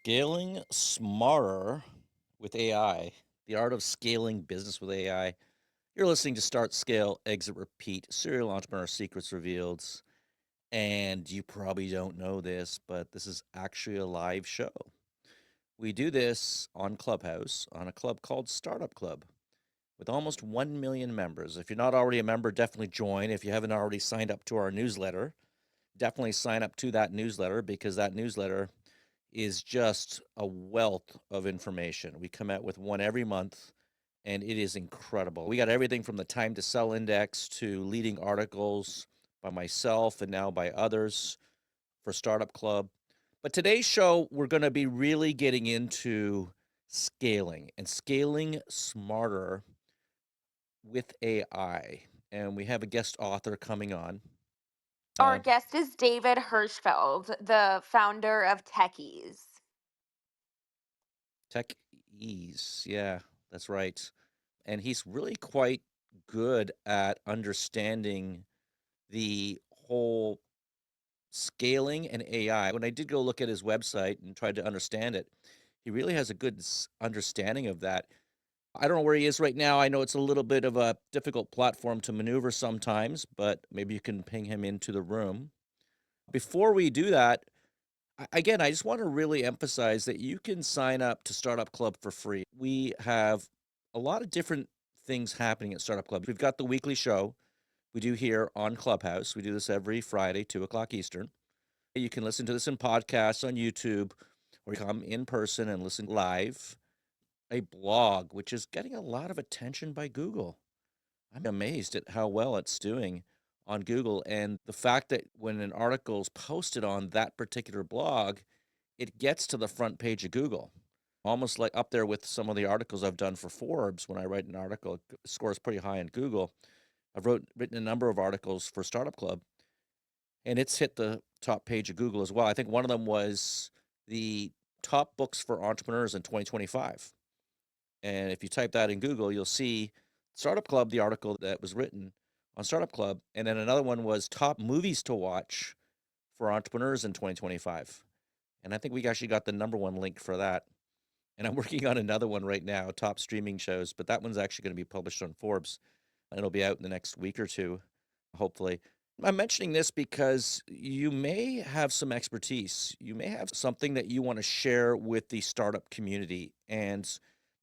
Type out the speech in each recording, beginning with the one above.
Scaling smarter with AI, the art of scaling business with AI. You're listening to Start, Scale, Exit, Repeat, Serial Entrepreneur Secrets Revealed. And you probably don't know this, but this is actually a live show. We do this on Clubhouse on a club called Startup Club with almost 1 million members. If you're not already a member, definitely join. If you haven't already signed up to our newsletter, definitely sign up to that newsletter because that newsletter is just a wealth of information. We come out with one every month, and it is incredible. We got everything from the time to sell index to leading articles by myself and now by others for Startup Club. But today's show, we're going to be really getting into scaling and scaling smarter with AI. And we have a guest author coming on. Our Uh, guest is David Hirschfeld, the founder of Techies. Tech Ease. Yeah, that's right. And he's really quite good at understanding the whole scaling and AI. When I did go look at his website and tried to understand it, he really has a good understanding of that. I don't know where he is right now. I know it's a little bit of a difficult platform to maneuver sometimes, but maybe you can ping him into the room. Before we do that, again, I just want to really emphasize that you can sign up to Startup Club for free. We have a lot of different things happening at Startup Club. We've got the weekly show we do here on Clubhouse. We do this every Friday, 2 o'clock Eastern. You can listen to this in podcasts on YouTube or you come in person and listen live. A blog, which is getting a lot of attention by Google. I'm amazed at how well it's doing on Google and the fact that when an article is posted on that particular blog, it gets to the front page of Google, almost like up there with some of the articles I've done for Forbes. When I write an article, it scores pretty high in Google. I've written a number of articles for Startup Club, and it's hit the top page of Google as well. I think one of them was the top books for entrepreneurs in 2025. And if you type that in Google, you'll see Startup Club, the article that was written on Startup Club. And then another one was top movies to watch for entrepreneurs in 2025. And I think we actually got the number one link for that. And I'm working on another one right now, top streaming shows, but that one's actually going to be published on Forbes. And it'll be out in the next week or two, hopefully. I'm mentioning this because you may have some expertise. You may have something that you want to share with the startup community. And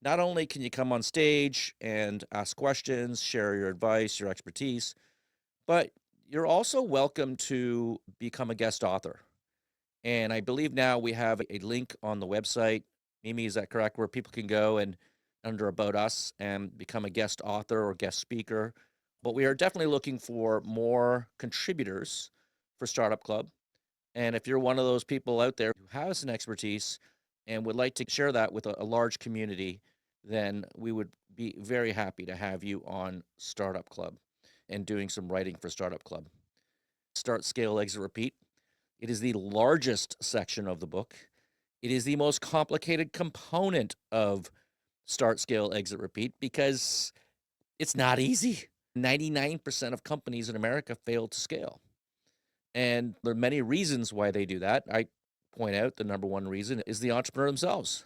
not only can you come on stage and ask questions, share your advice, your expertise, but you're also welcome to become a guest author. And I believe now we have a link on the website. Mimi, is that correct? Where people can go and under About Us and become a guest author or guest speaker. But we are definitely looking for more contributors for Startup Club. And if you're one of those people out there who has an expertise and would like to share that with a large community, then we would be very happy to have you on Startup Club and doing some writing for Startup Club. Start, Scale, Exit, Repeat. It is the largest section of the book. It is the most complicated component of Start, Scale, Exit, Repeat because it's not easy. 99% of companies in America fail to scale. And there are many reasons why they do that. I point out the number one reason is the entrepreneur themselves.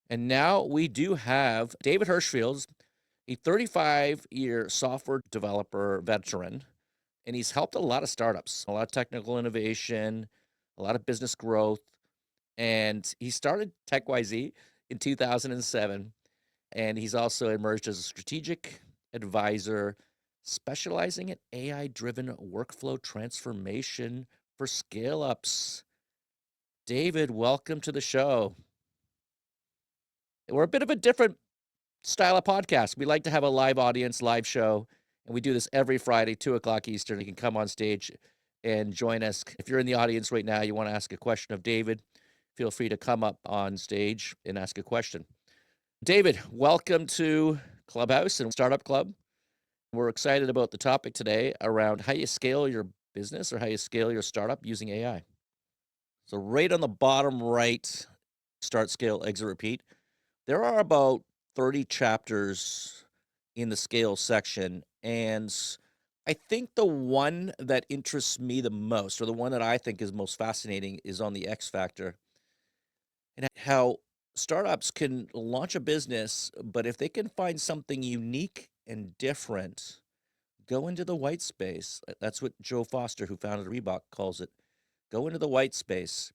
And now we do have David Hirschfeld, a 35-year software developer veteran, and he's helped a lot of startups, a lot of technical innovation, a lot of business growth. And he started TechYZ in 2007, and he's also emerged as a strategic advisor specializing in AI-driven workflow transformation for scale-ups. David, welcome to the show. We're a bit of a different style of podcast. We like to have a live audience, live show, and we do this every Friday, 2 o'clock Eastern. You can come on stage and join us. If you're in the audience right now, you want to ask a question of David, feel free to come up on stage and ask a question. David, welcome to Clubhouse and Startup Club. We're excited about the topic today around how you scale your business or how you scale your startup using AI. So right on the bottom right, start, scale, exit, repeat. There are about 30 chapters in the scale section. And I think the one that interests me the most, or the one that I think is most fascinating, is on the X factor. and how startups can launch a business, but if they can find something unique and different, go into the white space. That's what Joe Foster, who founded Reebok, calls it. Go into the white space.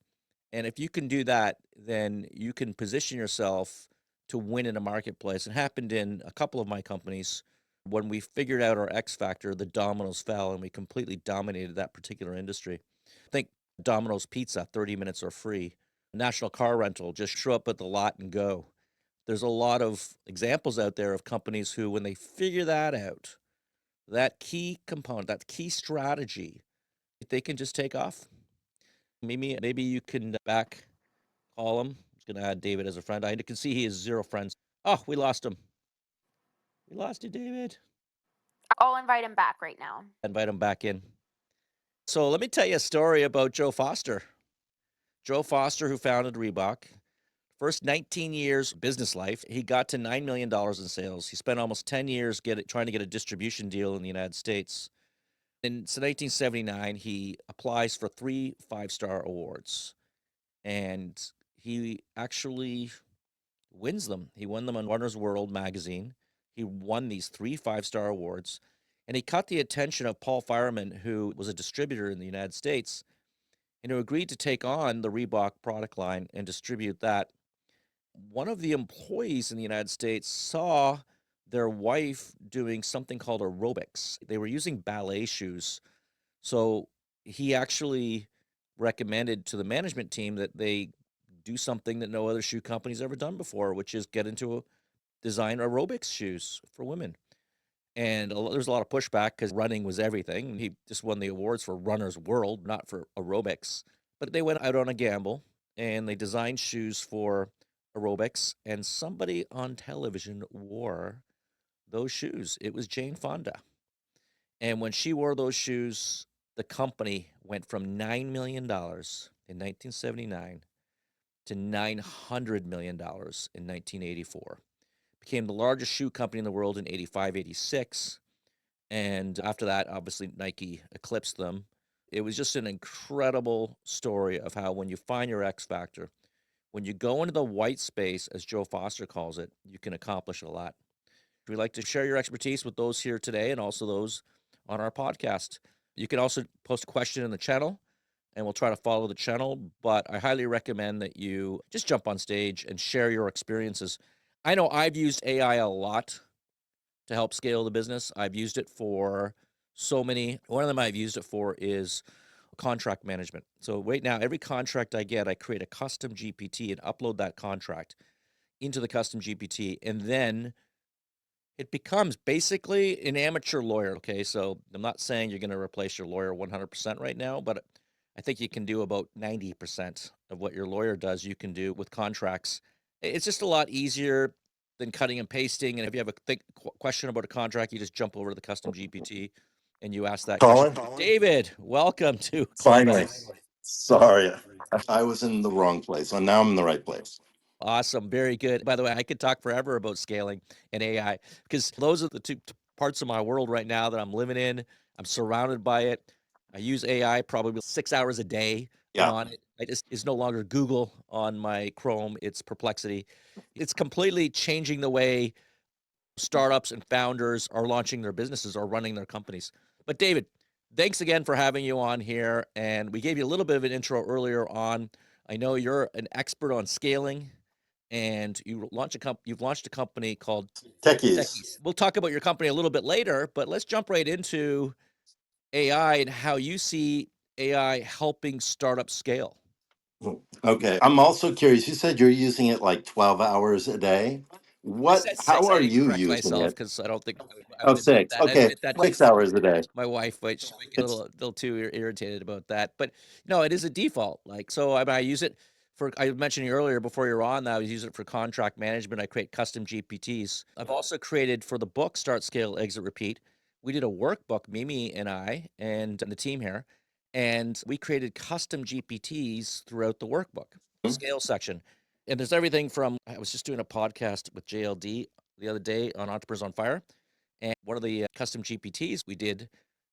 And if you can do that, then you can position yourself to win in a marketplace. It happened in a couple of my companies. When we figured out our X factor, the dominoes fell and we completely dominated that particular industry. Think Domino's Pizza, 30 minutes or free. National Car Rental, just show up at the lot and go. There's a lot of examples out there of companies who, when they figure that out, that key component, that key strategy, they can just take off. Maybe you can back call him. I'm just gonna add David as a friend. I can see he has 0 friends. Oh, we lost him. We lost you, David. I'll invite him back right now. Invite him back in. So let me tell you a story about Joe Foster. Joe Foster, who founded Reebok. First 19 years business life, he got to $9 million in sales. He spent almost 10 years trying to get a distribution deal in the United States. In 1979, he applies for 3 5-star awards, and he actually wins them. He won them on Runner's World magazine. He won these 3 5-star awards, and he caught the attention of Paul Fireman, who was a distributor in the United States, and who agreed to take on the Reebok product line and distribute that. One of the employees in the United States saw their wife doing something called aerobics. They were using ballet shoes. So he actually recommended to the management team that they do something that no other shoe company's ever done before, which is get into design aerobics shoes for women. And there's a lot of pushback because running was everything. He just won the awards for Runner's World, not for aerobics. But they went out on a gamble and they designed shoes for aerobics. And somebody on television wore those shoes. It was Jane Fonda. And when she wore those shoes, the company went from $9 million in 1979 to $900 million in 1984. Became the largest shoe company in the world in 85, 86. And after that, obviously, Nike eclipsed them. It was just an incredible story of how when you find your X factor, when you go into the white space, as Joe Foster calls it, you can accomplish a lot. We'd like to share your expertise with those here today and also those on our podcast. You can also post a question in the channel and we'll try to follow the channel. But I highly recommend that you just jump on stage and share your experiences. I know I've used AI a lot to help scale the business. I've used it for so many. One of them I've used it for is contract management. So right now, every contract I get, I create a custom GPT and upload that contract into the custom GPT. And then it becomes basically an amateur lawyer. Okay. So I'm not saying you're going to replace your lawyer 100% right now, but I think you can do about 90% of what your lawyer does, you can do with contracts. It's just a lot easier than cutting and pasting. And if you have a question about a contract, you just jump over to the custom GPT and you ask that question. Colin, David, welcome to finally. Clubhouse. Sorry, I was in the wrong place. So now I'm in the right place. Awesome. Very good. By the way, I could talk forever about scaling and AI because those are the two parts of my world right now that I'm living in. I'm surrounded by it. I use AI probably 6 hours a day Yeah. on it. It's no longer Google on my Chrome. It's Perplexity. It's completely changing the way startups and founders are launching their businesses or running their companies. But David, thanks again for having you on here. And we gave you a little bit of an intro earlier on. I know you're an expert on scaling and you've launched a company called Techies. Techies. We'll talk about your company a little bit later, but let's jump right into AI and how you see AI helping startups scale. Okay. I'm also curious. You said you're using it like 12 hours a day. I What, said how 6. I are need to you correct using myself it? because I don't think I Oh, would admit six. that. I Okay. admit that 6 hours a day. my wife, but she might get a It's little too irritated about that. But no, it is a default. Like, so I use it for, I mentioned you earlier before you're on that, I was using it for contract management. I create custom GPTs. I've also created for the book, Start, Scale, Exit, Repeat. We did a workbook, Mimi and I, and the team here, and we created custom GPTs throughout the workbook, the scale section. And there's everything from, I was just doing a podcast with JLD the other day on Entrepreneurs on Fire. And one of the custom GPTs we did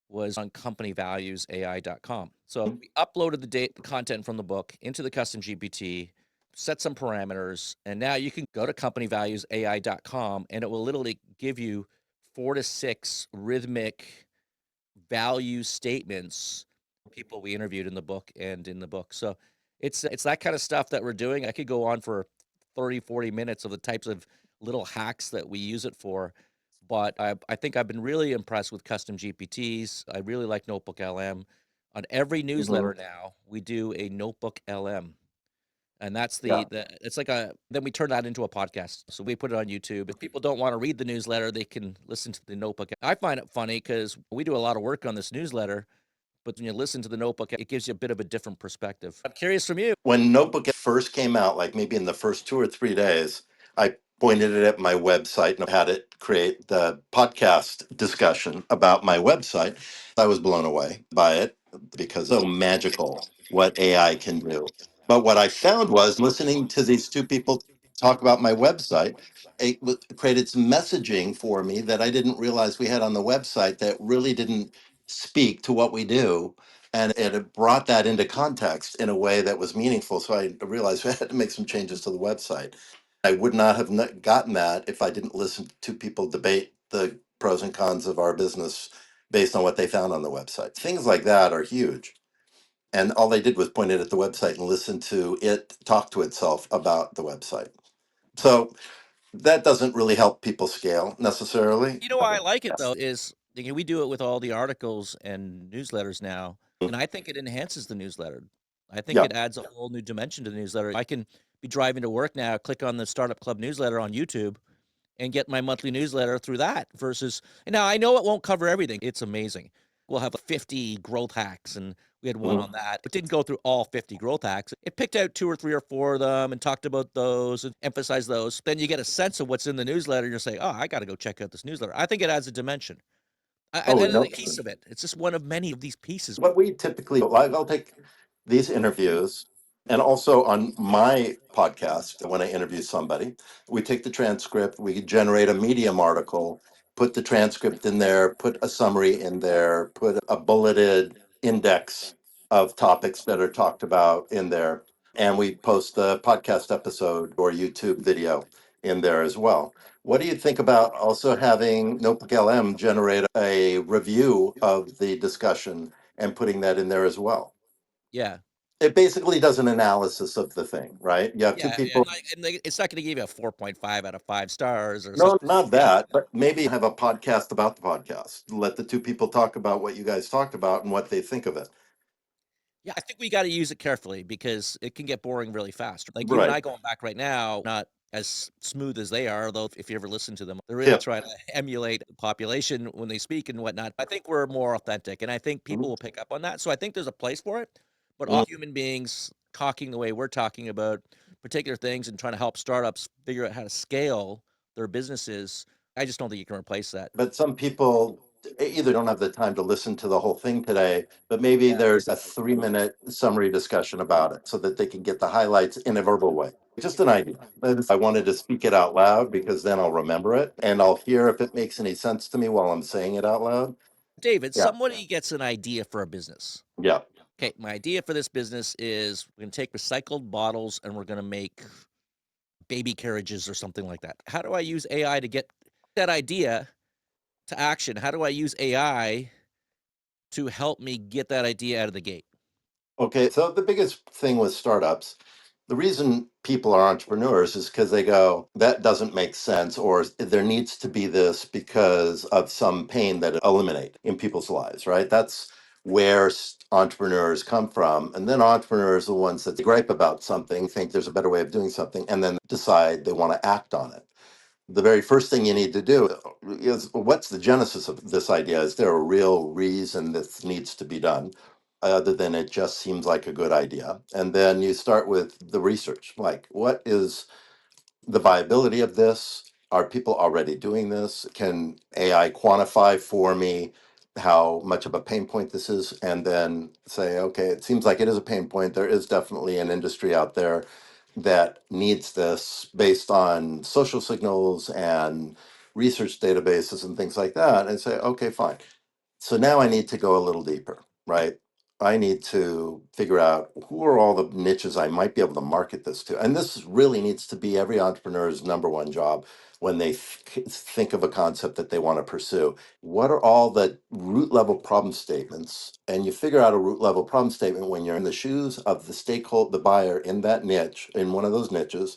was on companyvaluesai.com. So we uploaded the content from the book into the custom GPT, set some parameters, and now you can go to companyvaluesai.com and it will literally give you 4 to 6 rhythmic value statements people we interviewed in the book and in the book. So it's that kind of stuff that we're doing. I could go on for 30, 40 minutes of the types of little hacks that we use it for. But I think I've been really impressed with custom GPTs. I really like Notebook LM. On every newsletter Mhm. now, we do a Notebook LM. And that's Yeah. the it's like a then we turn that into a podcast. So we put it on YouTube. If people don't want to read the newsletter, they can listen to the Notebook. I find it funny because we do a lot of work on this newsletter, but when you listen to the Notebook, it gives you a bit of a different perspective. I'm curious from you. When Notebook first came out, like maybe in the first 2 or 3 days, I pointed it at my website and had it create the podcast discussion about my website. I was blown away by it because it's so magical what AI can do. But what I found was listening to these two people talk about my website, created some messaging for me that I didn't realize we had on the website that really didn't speak to what we do, and it brought that into context in a way that was meaningful. So I realized I had to make some changes to the website. I would not have gotten that if I didn't listen to people debate the pros and cons of our business based on what they found on the website. Things like that are huge. And all they did was point it at the website and listen to it talk to itself about the website. So that doesn't really help people scale necessarily. You know why I like it though is we do it with all the articles and newsletters now, and I think it enhances the newsletter. I think Yeah. it adds a whole new dimension to the newsletter. I can be driving to work now, click on the Startup Club newsletter on YouTube, and get my monthly newsletter through that versus and now I know it won't cover everything. It's amazing. We'll have 50 growth hacks and we had one Mhm. on that. It didn't go through all 50 growth hacks. It picked out 2 or 3 or 4 of them and talked about those and emphasized those. Then you get a sense of what's in the newsletter and you're saying, "Oh, I got to go check out this newsletter." I think it adds a dimension. And Oh, then no. a piece of it. It's just one of many of these pieces. What we typically, I'll take these interviews, and also on my podcast, when I interview somebody, we take the transcript, we generate a Medium article, put the transcript in there, put a summary in there, put a bulleted index of topics that are talked about in there, and we post the podcast episode or YouTube video in there as well. What do you think about also having Notebook LM generate a review of the discussion and putting that in there as well? Yeah. It basically does an analysis of the thing, right? You have two Yeah, yeah. people. It's not going to give you a 4.5 out of 5 stars or No, something. not Yeah. that, but maybe have a podcast about the podcast. Let the two people talk about what you guys talked about and what they think of it. Yeah, I think we gotta use it carefully because it can get boring really fast. Like you and Right. I going back right now, not as smooth as they are, though if you ever listen to them, they're really Yeah. trying to emulate the population when they speak and whatnot. I think we're more authentic, and I think people Mhm. will pick up on that. So I think there's a place for it, but all Mhm. human beings talking the way we're talking about particular things and trying to help startups figure out how to scale their businesses, I just don't think you can replace that. But some people either don't have the time to listen to the whole thing today, but maybe Yeah. there's a 3 minute summary discussion about it so that they can get the highlights in a verbal way. Just an idea. But if I wanted to speak it out loud because then I'll remember it and I'll hear if it makes any sense to me while I'm saying it out loud. David, Yeah. somebody gets an idea for a business. Yeah. Okay, my idea for this business is we're gonna take recycled bottles and we're gonna make baby carriages or something like that. How do I use AI to get that idea to action? How do I use AI to help me get that idea out of the gate? Okay. So the biggest thing with startups, the reason people are entrepreneurs is because they go, that doesn't make sense, or there needs to be this because of some pain that it eliminate in people's lives, right? That's where entrepreneurs come from. And then entrepreneurs are the ones that gripe about something, think there's a better way of doing something, and then decide they want to act on it. The very first thing you need to do is, what's the genesis of this idea? Is there a real reason this needs to be done, other than it just seems like a good idea? And then you start with the research, like what is the viability of this? Are people already doing this? Can AI quantify for me how much of a pain point this is? And then say, okay, it seems like it is a pain point. There is definitely an industry out there that needs this based on social signals and research databases and things like that. And say, okay, fine. So now I need to go a little deeper, right? I need to figure out who are all the niches I might be able to market this to. And this really needs to be every entrepreneur's number one job when they think of a concept that they want to pursue. What are all the root level problem statements? And you figure out a root level problem statement when you're in the shoes of the stakeholder, the buyer in that niche, in one of those niches,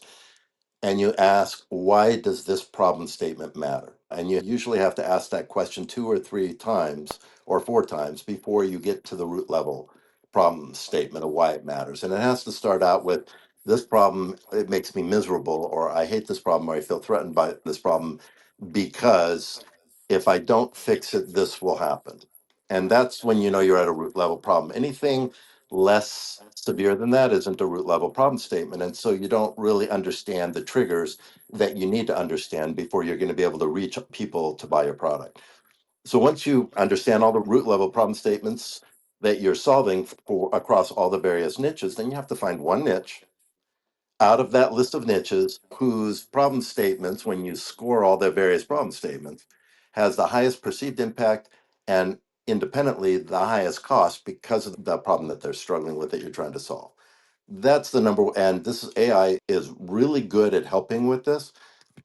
and you ask, why does this problem statement matter? And you usually have to ask that question 2 or 3 times or 4 times before you get to the root level problem statement of why it matters. And it has to start out with, this problem, it makes me miserable, or I hate this problem, or I feel threatened by this problem because if I don't fix it, this will happen. And that's when you know you're at a root level problem. Anything less severe than that isn't a root level problem statement. And so you don't really understand the triggers that you need to understand before you're going to be able to reach people to buy your product. So once you understand all the root level problem statements that you're solving for across all the various niches, then you have to find one niche out of that list of niches whose problem statements, when you score all their various problem statements, has the highest perceived impact and independently the highest cost because of the problem that they're struggling with that you're trying to solve. That's the number, and this is AI is really good at helping with this.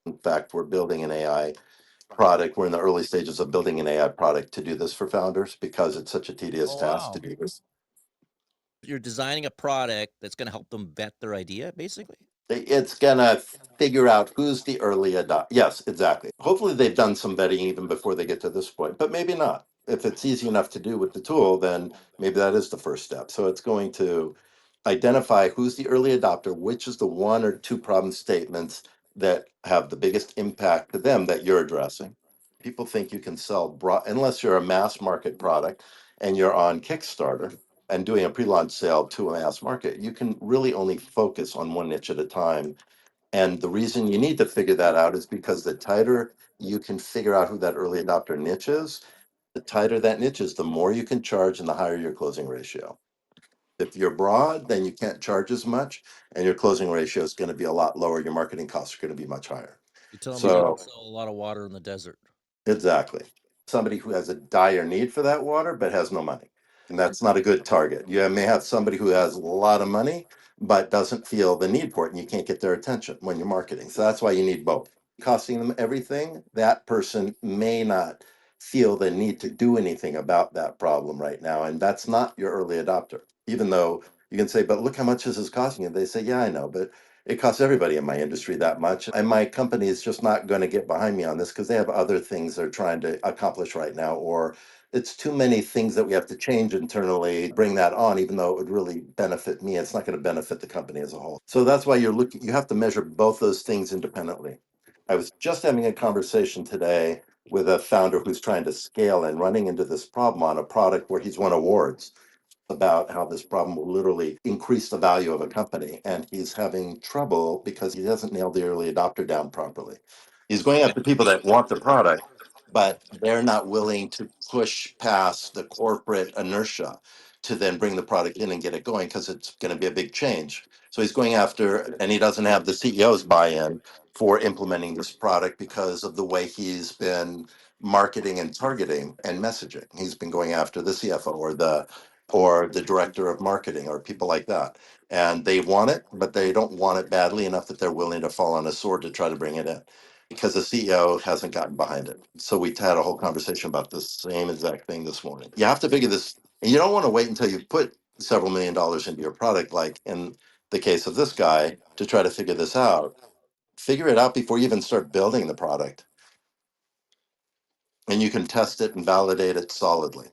In fact, we're building an AI product. We're in the early stages of building an AI product to do this for founders because it's such a tedious Oh, task to wow. do this. You're designing a product that's gonna help them vet their idea, basically? It's gonna figure out who's the early adopter. Yes, exactly. Hopefully, they've done some vetting even before they get to this point, but maybe not. If it's easy enough to do with the tool, then maybe that is the first step. So it's going to identify who's the early adopter, which is the 1 or 2 problem statements that have the biggest impact to them that you're addressing. People think you can sell broad, unless you're a mass market product and you're on Kickstarter and doing a pre-launch sale to a mass market, you can really only focus on one niche at a time. And the reason you need to figure that out is because the tighter you can figure out who that early adopter niche is, the tighter that niche is, the more you can charge and the higher your closing ratio. If you're broad, then you can't charge as much and your closing ratio is going to be a lot lower. Your marketing costs are going to be much higher. You're telling me you can So sell a lot of water in the desert. exactly. Somebody who has a dire need for that water but has no money. And that's not a good target. You may have somebody who has a lot of money but doesn't feel the need for it, and you can't get their attention when you're marketing. So that's why you need both. Costing them everything, that person may not feel the need to do anything about that problem right now. And that's not your early adopter. Even though you can say, but look how much this is costing you. They say, yeah, I know, but it costs everybody in my industry that much. And my company is just not going to get behind me on this because they have other things they're trying to accomplish right now, or it's too many things that we have to change internally, bring that on, even though it would really benefit me. It's not going to benefit the company as a whole. So that's why you have to measure both those things independently. I was just having a conversation today with a founder who's trying to scale and running into this problem on a product where he's won awards about how this problem will literally increase the value of a company. And he's having trouble because he hasn't nailed the early adopter down properly. He's going after people that want the product, but they're not willing to push past the corporate inertia to then bring the product in and get it going because it's going to be a big change. So he's going after, and he doesn't have the CEO's buy in for implementing this product because of the way he's been marketing and targeting and messaging. He's been going after the CFO or the director of marketing or people like that. And they want it, but they don't want it badly enough that they're willing to fall on a sword to try to bring it in because the CEO hasn't gotten behind it. So we had a whole conversation about the same exact thing this morning. You have to figure this, and you don't want to wait until you've put several $1,000,000 into your product, like in the case of this guy, to try to figure this out. Figure it out before you even start building the product. And you can test it and validate it solidly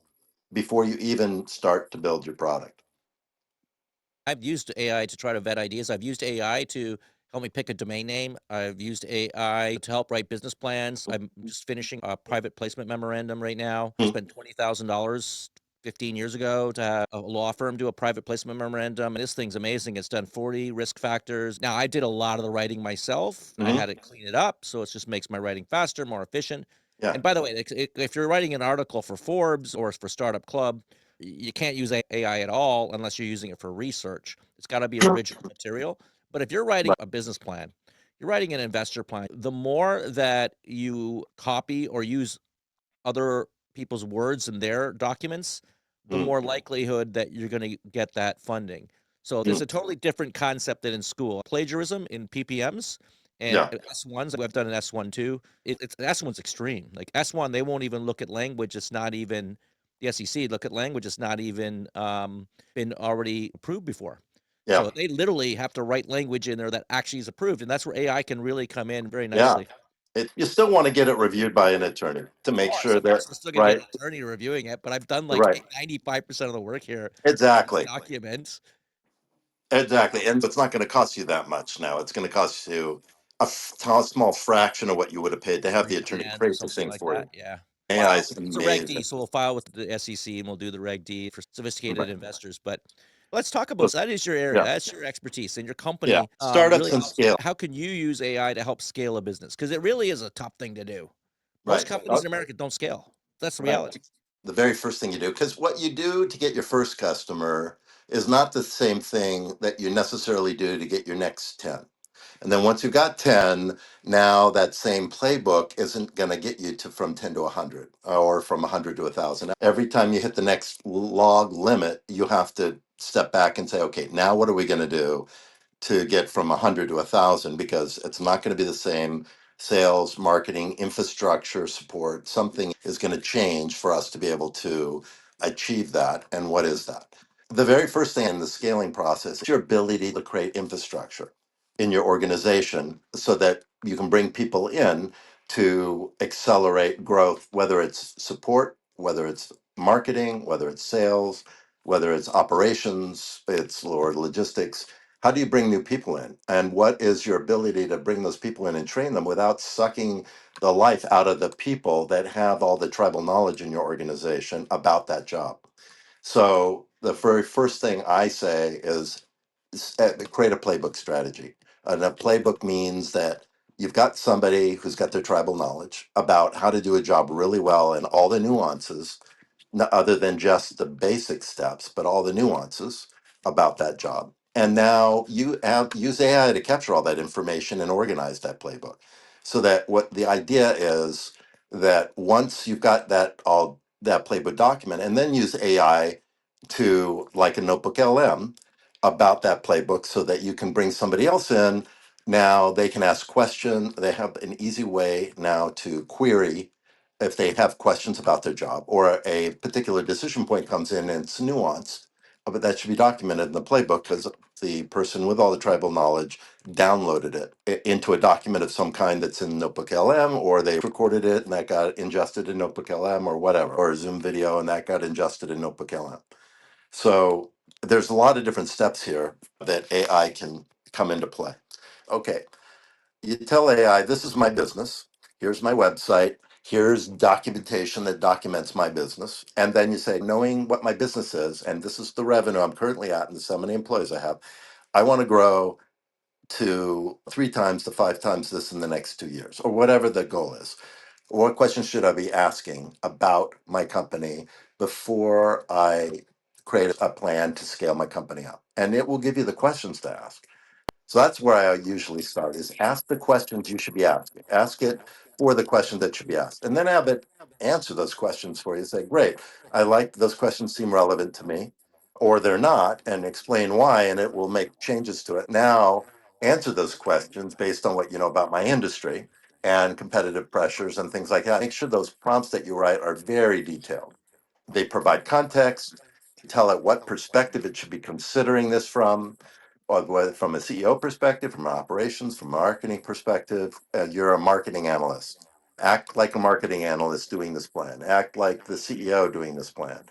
before you even start to build your product. I've used AI to try to vet ideas. I've used AI to help me pick a domain name. I've used AI to help write business plans. I'm just finishing a private placement memorandum right now. I Hmm. spent $20,000 15 years ago to have a law firm do a private placement memorandum. And this thing's amazing. It's done 40 risk factors. Now, I did a lot of the writing myself. I Hmm. had it clean it up. So it just makes my writing faster, more efficient. Yeah. And by the way, if you're writing an article for Forbes or for Startup Club, you can't use AI at all unless you're using it for research. It's got to be original material. But if you're writing Right. a business plan, you're writing an investor plan, the more that you copy or use other people's words in their documents, the more likelihood that you're going to get that funding. So there's a totally different concept than in school. Plagiarism in PPMs and Yeah. S1s. I've done an S1 too. It's S1's extreme. Like S1, they won't even look at language. It's not even the SEC. Look at language. It's not even been already approved before. Yeah. So they literally have to write language in there that actually is approved, and that's where AI can really come in very Yeah. nicely. You still want to get it reviewed by an attorney to make sure Of course, that, we're still gonna get right, an attorney reviewing it, but I've done like right, 95% of the work here in this exactly, document. exactly. And it's not going to cost you that much now. It's going to cost you a small fraction of what you would have paid to have the attorney $3 grand or create the something thing like for that. you. Yeah. AI Well, is it's a Reg D, amazing. so we'll file with the SEC and we'll do the Reg D for sophisticated Right. investors. But let's talk about Let's- that is your area. Yeah. That's your expertise, and your Yeah. company Startups really and helps. scale. How can you use AI to help scale a business? Because it really is a tough thing to do. Most Right. companies in America don't scale. That's the Right. reality. The very first thing you do, because what you do to get your first customer is not the same thing that you necessarily do to get your next 10. And then once you've got 10, now that same playbook isn't going to get you to from 10 to 100 or from 100 to 1,000. Every time you hit the next log limit, you have to step back and say, okay, now what are we going to do to get from 100 to 1,000? Because it's not going to be the same sales, marketing, infrastructure, support. Something is going to change for us to be able to achieve that. And what is that? The very first thing in the scaling process is your ability to create infrastructure in your organization so that you can bring people in to accelerate growth, whether it's support, whether it's marketing, whether it's sales, whether it's operations, it's or logistics. How do you bring new people in? And what is your ability to bring those people in and train them without sucking the life out of the people that have all the tribal knowledge in your organization about that job? So the very first thing I say is create a playbook strategy. And a playbook means that you've got somebody who's got their tribal knowledge about how to do a job really well and all the nuances, other than just the basic steps, but all the nuances about that job. And now you have use AI to capture all that information and organize that playbook. So that what the idea is that once you've got that playbook document, and then use AI to like a notebook LM about that playbook so that you can bring somebody else in. Now they can ask questions. They have an easy way now to query if they have questions about their job or a particular decision point comes in and it's nuanced, but that should be documented in the playbook because the person with all the tribal knowledge downloaded it into a document of some kind that's in Notebook LM, or they recorded it and that got ingested in Notebook LM or whatever, or a Zoom video and that got ingested in Notebook LM. So there's a lot of different steps here that AI can come into play. Okay, you tell AI, this is my business. Here's my website. Here's documentation that documents my business. And then you say, knowing what my business is, and this is the revenue I'm currently at, and so many employees I have, I want to grow to 3 times to 5 times this in the next 2 years, or whatever the goal is. What questions should I be asking about my company before I create a plan to scale my company up? And it will give you the questions to ask. So that's where I usually start is ask the questions you should be asking. Ask it for the question that should be asked. And then have it answer those questions for you. Say, great, I like those questions seem relevant to me, or they're not, and explain why, and it will make changes to it. Now answer those questions based on what you know about my industry and competitive pressures and things like that. Make sure those prompts that you write are very detailed. They provide context, tell it what perspective it should be considering this from, or whether from a CEO perspective, from an operations, from a marketing perspective. You're a marketing analyst. Act like a marketing analyst doing this plan. Act like the CEO doing this plan.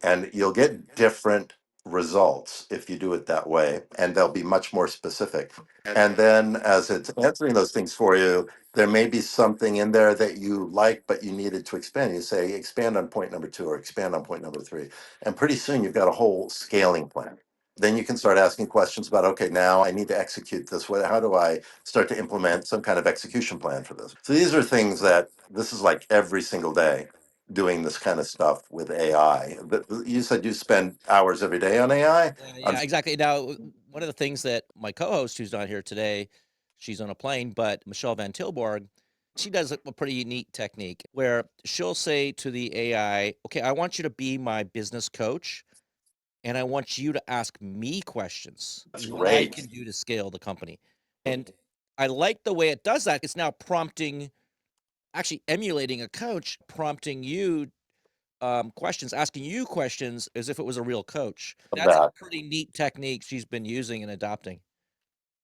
And you'll get different results if you do it that way, and they'll be much more specific. And then as it's answering those things for you, there may be something in there that you like, but you needed to expand. You say, expand on point number 2 or expand on point number 3. And pretty soon you've got a whole scaling plan. Then you can start asking questions about, okay, now I need to execute this. How do I start to implement some kind of execution plan for this? So these are things that this is like every single day doing this kind of stuff with AI. But you said you spend hours every day on AI. Yeah, exactly. Now, one of the things that my co-host, who's not here today, she's on a plane, but Michelle Van Tilborg, She does a pretty neat technique where she'll say to the AI, okay, I want you to be my business coach and I want you to ask me questions, That's what I great. can do to scale the company. And I like the way it does that. It's now prompting, actually emulating a coach, prompting you questions, asking you questions as if it was a real coach. Love That's a that. pretty neat technique she's been using and adopting.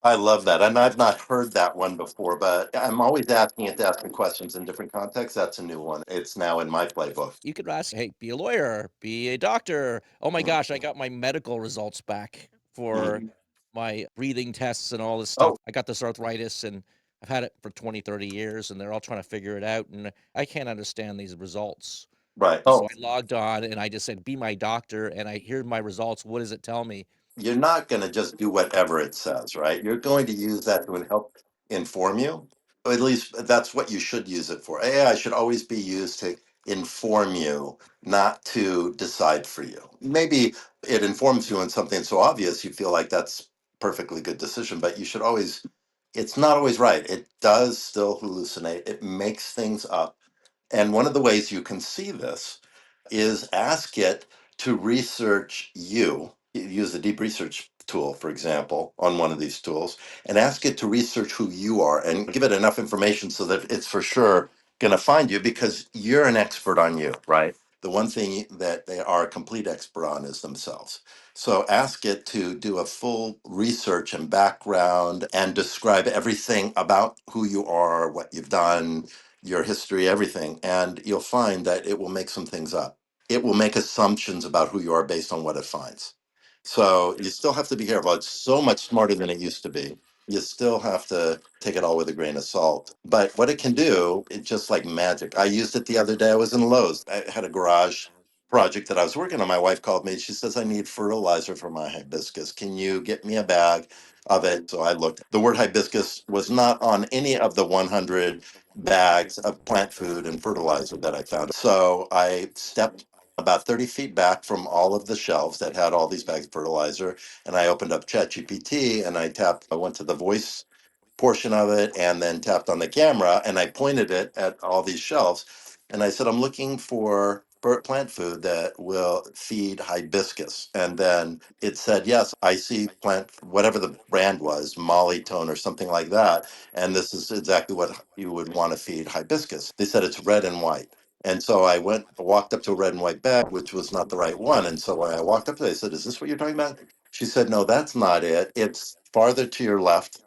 I love that. And I've not heard that one before, but I'm always asking it to ask me questions in different contexts. That's a new one. It's now in my playbook. You could ask, hey, be a lawyer, be a doctor. Oh my Mm, gosh, I got my medical results back for mm. my breathing tests and all this stuff. Oh, I got this arthritis and I've had it for 20, 30 years and they're all trying to figure it out. And I can't understand these results. right. So Oh, I logged on and I just said, be my doctor. And I hear my results. What does it tell me? you're not going to just do whatever it says, right? You're going to use that to help inform you. Or at least that's what you should use it for. AI should always be used to inform you, not to decide for you. Maybe it informs you on something so obvious you feel like that's perfectly good decision, but you should always, it's not always right. It does still hallucinate. It makes things up. And one of the ways you can see this is ask it to research you. Use the deep research tool, for example, on one of these tools, and ask it to research who you are and give it enough information so that it's for sure going to find you because you're an expert on you, right? The one thing that they are a complete expert on is themselves. So ask it to do a full research and background and describe everything about who you are, what you've done, your history, everything. And you'll find that it will make some things up. It will make assumptions about who you are based on what it finds. So you still have to be careful. It's so much smarter than it used to be. You still have to take it all with a grain of salt. But what it can do, it's just like magic. I used it the other day. I was in Lowe's. I had a garage project that I was working on. My wife called me. She says, I need fertilizer for my hibiscus. Can you get me a bag of it? So I looked. The word hibiscus was not on any of the 100 bags of plant food and fertilizer that I found. So I stepped about 30 feet back from all of the shelves that had all these bags of fertilizer. And I opened up ChatGPT and I tapped, I went to the voice portion of it and then tapped on the camera and I pointed it at all these shelves. And I said, I'm looking for plant food that will feed hibiscus. And then it said, yes, I see plant, whatever the brand was, Mollytone or something like that. And this is exactly what you would want to feed hibiscus. They said it's red and white. And so I walked up to a red and white bag, which was not the right one. And so when I walked up to it, I said, is this what you're talking about? She said, no, that's not it. It's farther to your left.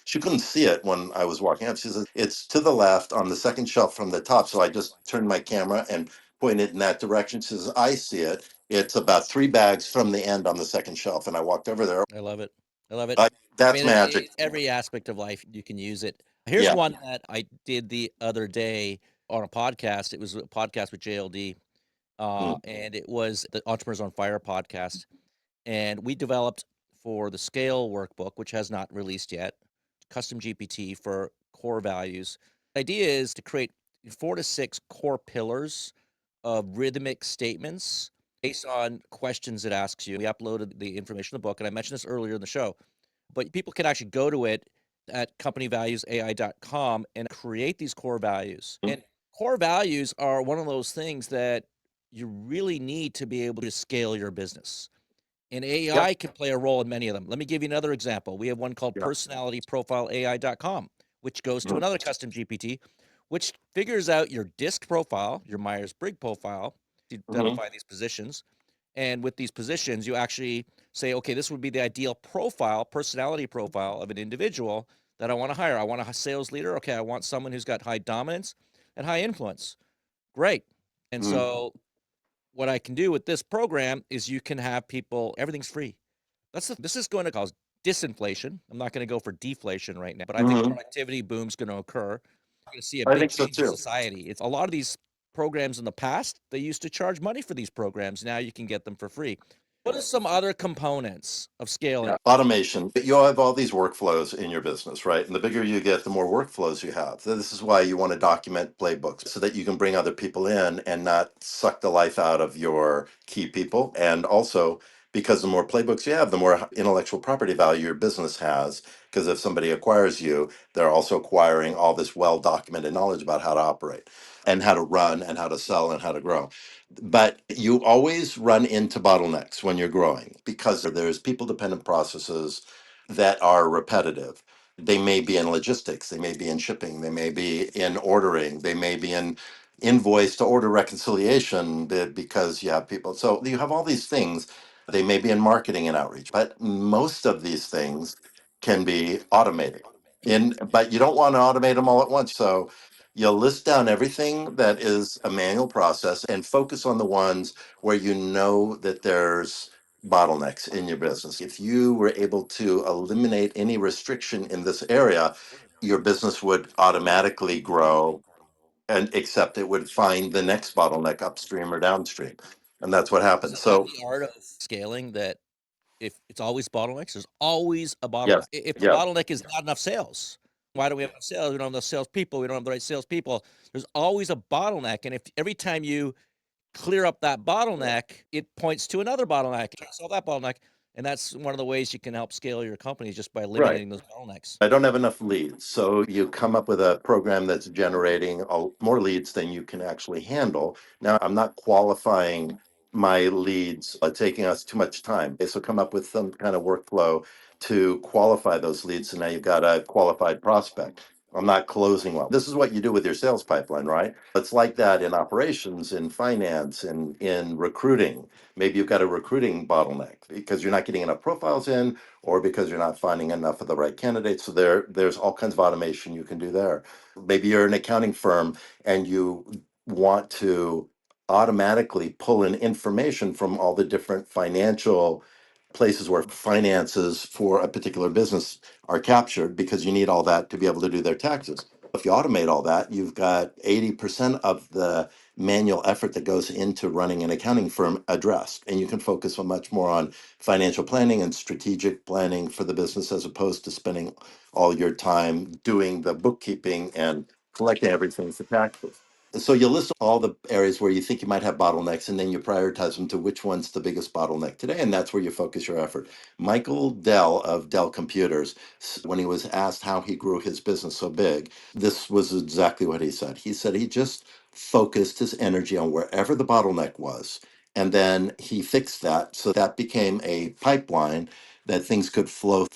She couldn't see it when I was walking up. She says, it's to the left on the second shelf from the top. So I just turned my camera and pointed in that direction. She says, I see it. It's about 3 bags from the end on the second shelf. And I walked over there. I love it. I love it. I That's mean, magic. every aspect of life you can use it. Here's Yeah. one that I did the other day on a podcast. It was a podcast with JLD, Mm. and it was the Entrepreneurs on Fire podcast. And we developed for the Scale workbook, which has not released yet, custom GPT for core values. The idea is to create 4 to 6 core pillars of rhythmic statements based on questions it asks you. We uploaded the information in the book, and I mentioned this earlier in the show, but people can actually go to it at companyvaluesai.com and create these core values. And core values are one of those things that you really need to be able to scale your business. And Yep. AI can play a role in many of them. Let me give you another example. We have one called Yeah. personalityprofileai.com, which goes to Mm. another custom GPT, which figures out your DISC profile, your Myers-Briggs profile, to Mhm. identify these positions. And with these positions, you actually say, okay, this would be the ideal profile, personality profile of an individual that I want to hire. I want a sales leader. Okay, I want someone who's got high dominance and high influence. Great. And Mm. so what I can do with this program is you can have people, everything's free. This is going to cause disinflation. I'm not going to go for deflation right now, but I think a Mhm. productivity boom's going to occur. You're going to see a I big think so change in too. society. It's a lot of these programs in the past, they used to charge money for these programs. Now you can get them for free. What are some other components of scaling? Yeah. Automation. You'll have all these workflows in your business, right? And the bigger you get, the more workflows you have. So this is why you want to document playbooks so that you can bring other people in and not suck the life out of your key people. And also because the more playbooks you have, the more intellectual property value your business has. Because if somebody acquires you, they're also acquiring all this well documented knowledge about how to operate and how to run and how to sell and how to grow. But you always run into bottlenecks when you're growing because there's people dependent processes that are repetitive. They may be in logistics, they may be in shipping, they may be in ordering, they may be in invoice to order reconciliation because you have people. So you have all these things. They may be in marketing and outreach, but most of these things can be automated. But you don't want to automate them all at once. So you list down everything that is a manual process and focus on the ones where you know that there's bottlenecks in your business. If you were able to eliminate any restriction in this area, your business would automatically grow, and except it would find the next bottleneck upstream or downstream. And that's what happens. Isn't that So the art of scaling, that if it's always bottlenecks, there's always a bottleneck. yes, If the yeah, bottleneck is not enough sales, why do we have enough sales? We don't have enough salespeople. We don't have the right salespeople. There's always a bottleneck. And if every time you clear up that bottleneck, it points to another bottleneck. Solve that bottleneck. And that's one of the ways you can help scale your company, is just by right. eliminating those bottlenecks. I don't have enough leads. So you come up with a program that's generating more leads than you can actually handle. Now, I'm not qualifying my leads, taking us too much time. Okay, so come up with some kind of workflow to qualify those leads. So now you've got a qualified prospect. I'm not closing well. This is what you do with your sales pipeline, right? It's like that in operations, in finance, in recruiting. Maybe you've got a recruiting bottleneck because you're not getting enough profiles in, or because you're not finding enough of the right candidates. So there's all kinds of automation you can do there. Maybe you're an accounting firm and you want to automatically pull in information from all the different financial places where finances for a particular business are captured, because you need all that to be able to do their taxes. If you automate all that, you've got 80% of the manual effort that goes into running an accounting firm addressed, and you can focus on much more on financial planning and strategic planning for the business, as opposed to spending all your time doing the bookkeeping and collecting everything for taxes. So you list all the areas where you think you might have bottlenecks, and then you prioritize them to which one's the biggest bottleneck today, and that's where you focus your effort. Michael Dell of Dell Computers, when he was asked how he grew his business so big, this was exactly what he said. He said he just focused his energy on wherever the bottleneck was, and then he fixed that, so that became a pipeline that things could flow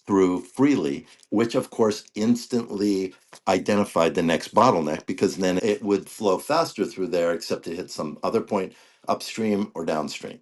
through freely, which of course instantly identified the next bottleneck, because then it would flow faster through there, except it hit some other point upstream or downstream.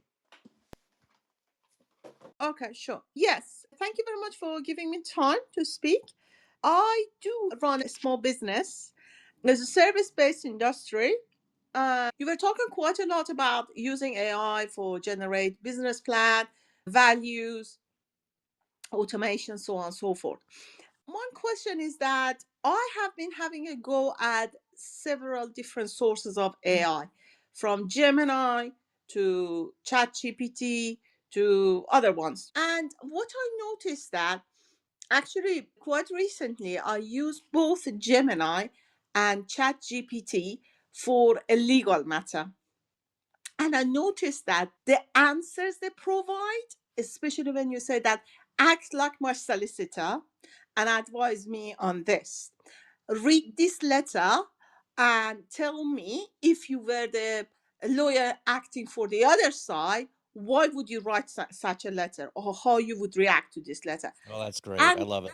Oh, that's great. I love it.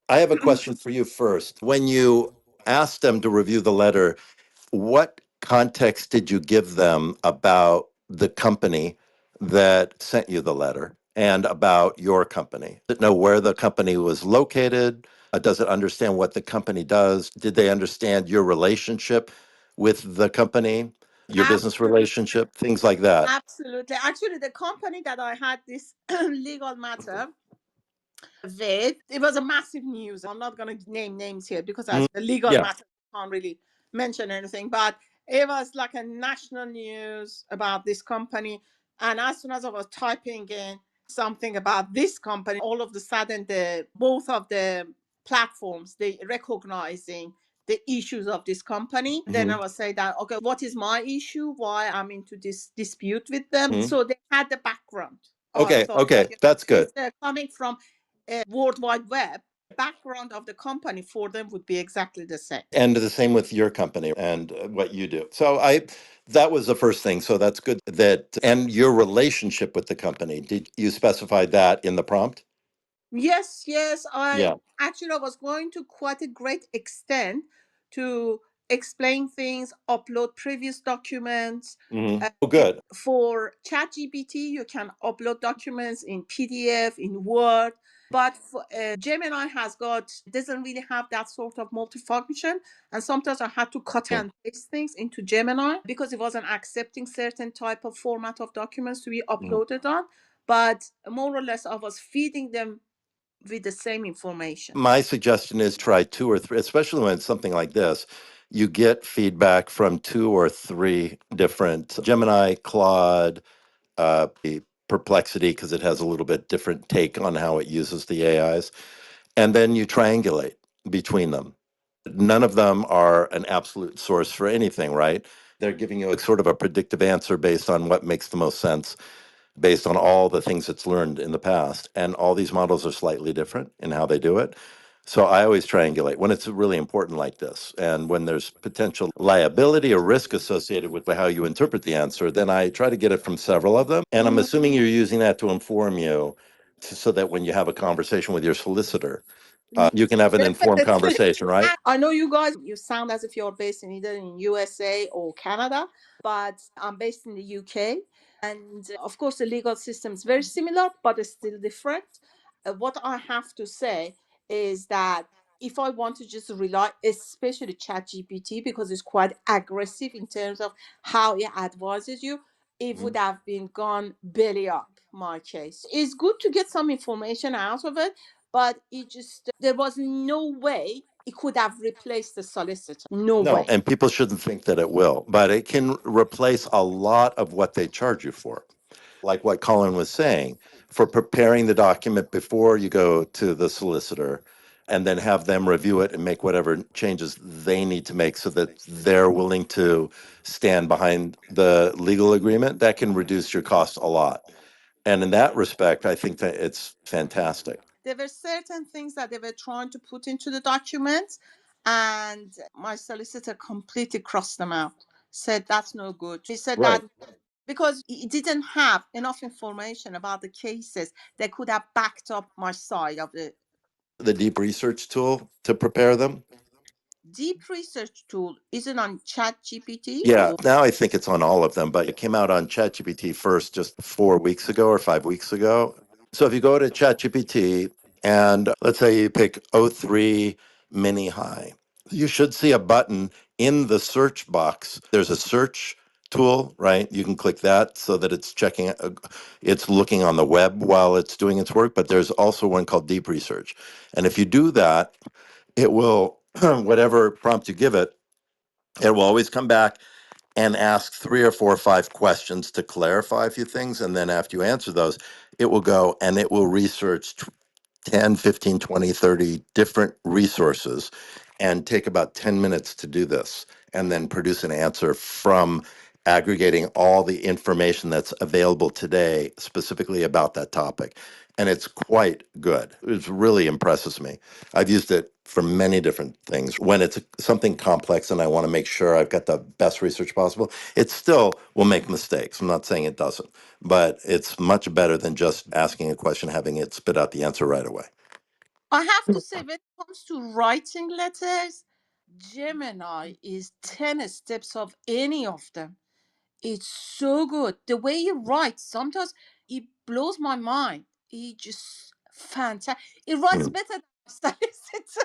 I have a question for you first. When you asked them to review the letter, what context did you give them about the company that sent you the letter and about your company? Did it know where the company was located? Does it understand what the company does? Did they understand your relationship with the company, your business relationship, things like that? Mm, yeah. Mhm. Mhm. Okay, okay, that's good. And the same with your company and what you do. So that was the first thing. So that's good that, and your relationship with the company, did you specify that in the prompt? Yeah. Oh, good. Mm. Mm. My suggestion is try two or three, especially when it's something like this. You get feedback from two or three different Gemini, Claude, the Perplexity, because it has a little bit different take on how it uses the AIs. And then you triangulate between them. None of them are an absolute source for anything, right? They're giving you a sort of a predictive answer based on what makes the most sense, based on all the things it's learned in the past. And all these models are slightly different in how they do it. So I always triangulate when it's really important like this. And when there's potential liability or risk associated with how you interpret the answer, then I try to get it from several of them. And I'm assuming you're using that to inform you so that when you have a conversation with your solicitor, you can have an informed conversation, right? Mhm. No, and people shouldn't think that it will, but it can replace a lot of what they charge you for. Like what Colin was saying, for preparing the document before you go to the solicitor and then have them review it and make whatever changes they need to make so that they're willing to stand behind the legal agreement, that can reduce your costs a lot. And in that respect, I think that it's fantastic. Right. The deep research tool to prepare them. Yeah, now I think it's on all of them, but it came out on ChatGPT first just 4 weeks ago or 5 weeks ago. So if you go to ChatGPT and let's say you pick O3 Mini High, you should see a button in the search box. There's a search tool, right? You can click that so that it's checking, it's looking on the web while it's doing its work, but there's also one called Deep Research. And if you do that, it will, whatever prompt you give it, it will always come back and ask 3 or 4 or 5 questions to clarify a few things. And then after you answer those, it will go and it will research 10, 15, 20, 30 different resources and take about 10 minutes to do this and then produce an answer from aggregating all the information that's available today specifically about that topic. And it's quite good. It really impresses me. I've used it for many different things. When it's something complex and I want to make sure I've got the best research possible, it still will make mistakes. I'm not saying it doesn't, but it's much better than just asking a question, having it spit out the answer right away. I have to say, when it comes to writing letters, Gemini is 10 steps of any of them. It's so good. The way he writes, sometimes it blows my mind. He just fantastic. It writes Mm. better than stylists.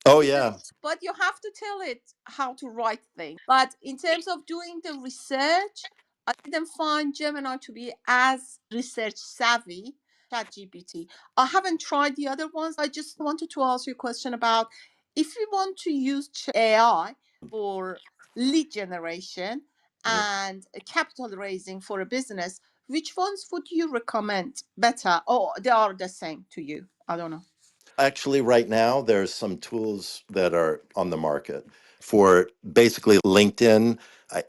Oh, Even, yeah. but you have to tell it how to write things. But in terms of doing the research, I didn't find Gemini to be as research savvy. ChatGPT. I haven't tried the other ones. I just wanted to ask you a question about if you want to use AI for lead generation Mhm. and capital raising for a business, which ones would you recommend better, or they are the same to you? I don't know. Actually, right now, there's some tools that are on the market for basically LinkedIn,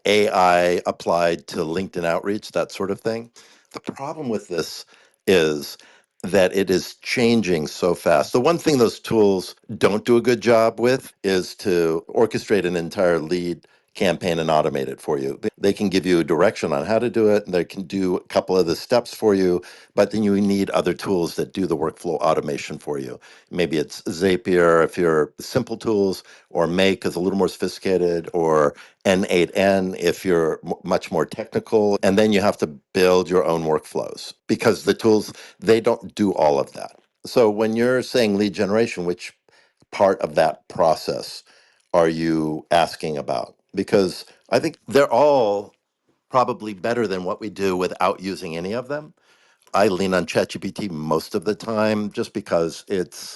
AI applied to LinkedIn outreach, that sort of thing. The problem with this is that it is changing so fast. The one thing those tools don't do a good job with is to orchestrate an entire lead campaign and automate it for you. They can give you direction on how to do it, and they can do a couple of the steps for you, but then you need other tools that do the workflow automation for you. Maybe it's Zapier if you're simple tools, or Make is a little more sophisticated, or N8N if you're much more technical. And then you have to build your own workflows because the tools, they don't do all of that. So when you're saying lead generation, which part of that process are you asking about? Because I think they're all probably better than what we do without using any of them. I lean on ChatGPT most of the time just because it's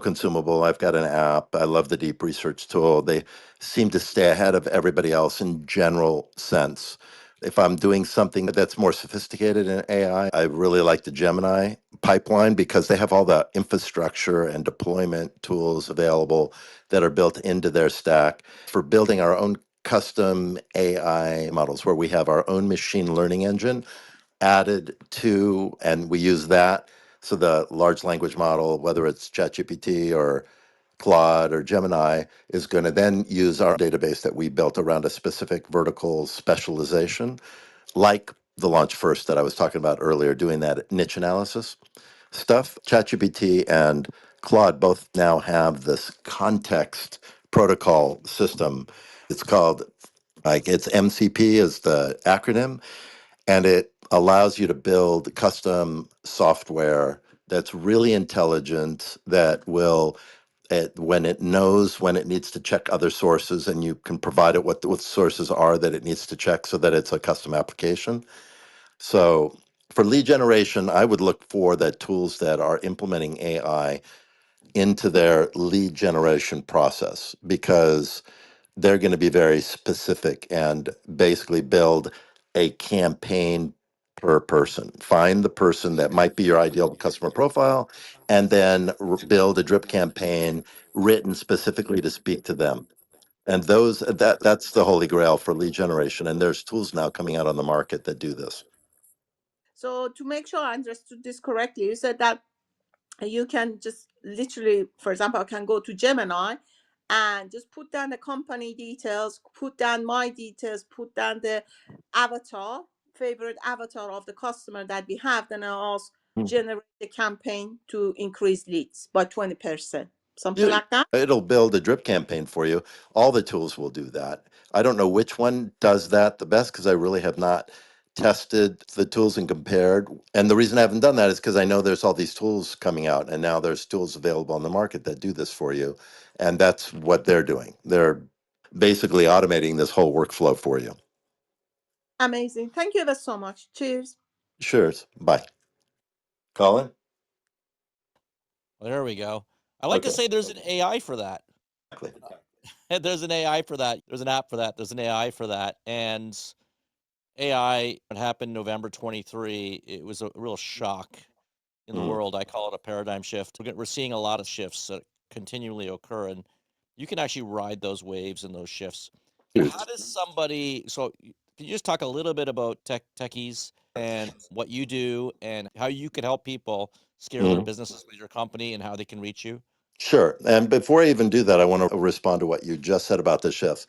consumable. I've got an app. I love the deep research tool. They seem to stay ahead of everybody else in general sense. If I'm doing something that's more sophisticated in AI, I really like the Gemini pipeline because they have all the infrastructure and deployment tools available that are built into their stack for building our own custom AI models where we have our own machine learning engine added to, and we use that. So the large language model, whether it's ChatGPT or Claude or Gemini, is going to then use our database that we built around a specific vertical specialization, like the Launch First that I was talking about earlier, doing that niche analysis stuff. ChatGPT and Claude both now have this context protocol system. It's called, like, it's MCP is the acronym, and it allows you to build custom software that's really intelligent, that will, when it knows when it needs to check other sources, and you can provide it what the sources are that it needs to check so that it's a custom application. So for lead generation, I would look for the tools that are implementing AI into their lead generation process, because they're going to be very specific and basically build a campaign per person. Find the person that might be your ideal customer profile, and then build a drip campaign written specifically to speak to them. And that's the holy grail for lead generation. And there's tools now coming out on the market that do this. So to make sure I understood this correctly, you said that you can just literally, for example, I can go to Gemini and just put down the company details, put down my details, put down the avatar, favorite avatar of the customer that we have, then I ask generate the campaign to increase leads by 20%, something You- like that. It'll build a drip campaign for you. All the tools will do that. I don't know which one does that the best because I really have not tested the tools and compared. And the reason I haven't done that is because I know there's all these tools coming out, and now there's tools available on the market that do this for you. And that's what they're doing. They're basically automating this whole workflow for you. Amazing. Thank you ever so much. Cheers. Sure. Bye. Colin? Well, there we go. I like to Okay. say there's an AI for that. Exactly. There's an AI for that. There's an app for that. There's an AI for that. And AI, what happened November 23, it was a real shock in the Mm. world. I call it a paradigm shift. We're seeing a lot of shifts that continually occur, and you can actually ride those waves and those shifts. So how does somebody, so Can you just talk a little bit about techies and what you do and how you can help people scale their Mhm. businesses with your company and how they can reach you? Sure. And before I even do that, I want to respond to what you just said about the shift.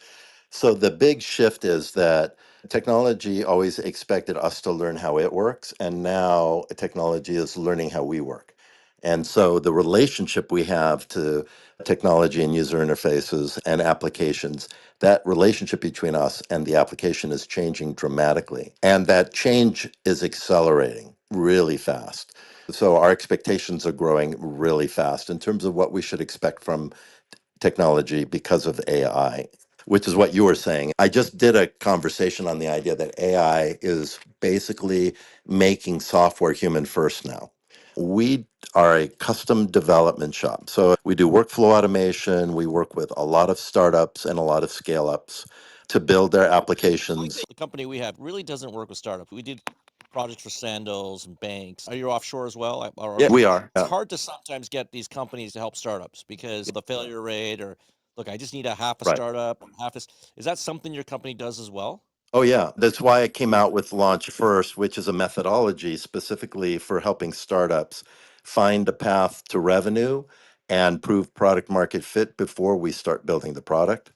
So the big shift is that technology always expected us to learn how it works, and now technology is learning how we work. And so the relationship we have to technology and user interfaces and applications, that relationship between us and the application is changing dramatically. And that change is accelerating really fast. So our expectations are growing really fast in terms of what we should expect from technology because of AI, which is what you were saying. I just did a conversation on the idea that AI is basically making software human first now. We are a custom development shop. So we do workflow automation. We work with a lot of startups and a lot of scale ups to build their applications. The company we have really doesn't work with startups. We did projects for Sandoz and banks. Are you offshore as well? Yeah, we are. It's hard to sometimes get these companies to help startups because the failure rate or look, I just need a half a Right. startup, half this. Is that something your company does as well? Oh, yeah. That's why I came out with Launch First, which is a methodology specifically for helping startups find a path to revenue and prove product market fit before we start building the product.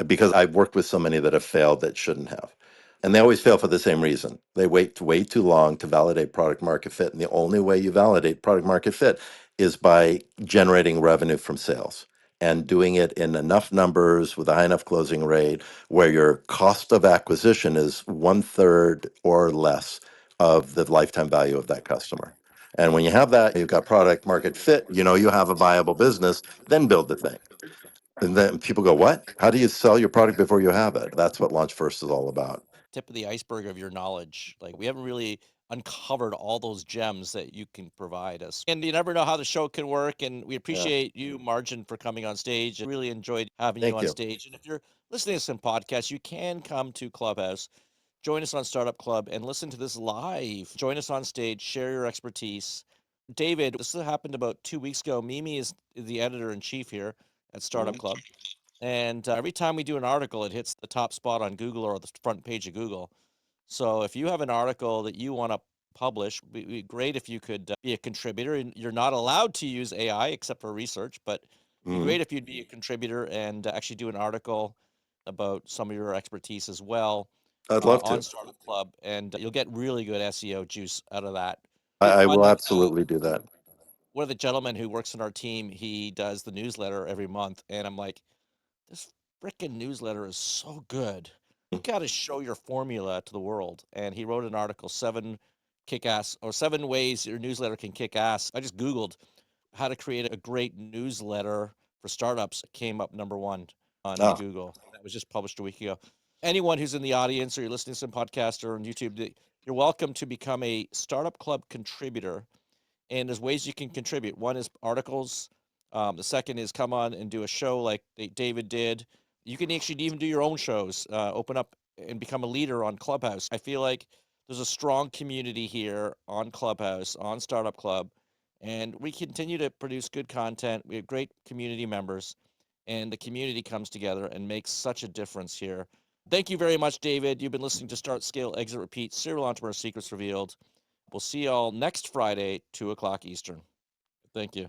Because I've worked with so many that have failed that shouldn't have. And they always fail for the same reason. They wait way too long to validate product market fit. And the only way you validate product market fit is by generating revenue from sales and doing it in enough numbers with a high enough closing rate where your cost of acquisition is one third or less of the lifetime value of that customer. And when you have that, you've got product market fit, you know, you have a viable business, then build the thing. And then people go, what? How do you sell your product before you have it? That's what Launch First is all about. Tip of the iceberg of your knowledge. Like we haven't really uncovered all those gems that you can provide us. And you never know how the show can work. And we Yeah. appreciate you, Margin, for coming on stage. I really enjoyed having you Thank on you. stage. And if you're listening to some podcasts, you can come to Clubhouse, join us on Startup Club, and listen to this live. Join us on stage, share your expertise. David, this happened about 2 weeks ago. Mimi is the editor in chief here at Startup Club. And every time we do an article, it hits the top spot on Google or the front page of Google. So if you have an article that you want to publish, it'd be great if you could be a contributor. And you're not allowed to use AI except for research, but it'd be Mhm. great if you'd be a contributor and actually do an article about some of your expertise as well I'd love on to. Startup Club, and you'll get really good SEO juice out of that. I will Fun, absolutely do that. one of the gentlemen who works in our team, he does the newsletter every month, and I'm like, this frickin' newsletter is so good. You gotta show your formula to the world. And he wrote an article, 7 ways your newsletter can kick ass. I just Googled how to create a great newsletter for startups. It came up number one on Ah, Google. That was just published a week ago. Anyone who's in the audience or you're listening to some podcast or on YouTube, you're welcome to become a Startup Club contributor. And there's ways you can contribute. One is articles. The second is come on and do a show like David did. You can actually even do your own shows. Open up and become a leader on Clubhouse. I feel like there's a strong community here on Clubhouse, on Startup Club, and we continue to produce good content. We have great community members, and the community comes together and makes such a difference here. Thank you very much, David. You've been listening to Start, Scale, Exit, Repeat, Serial Entrepreneur Secrets Revealed. We'll see y'all next Friday, 2 o'clock Eastern. Thank you.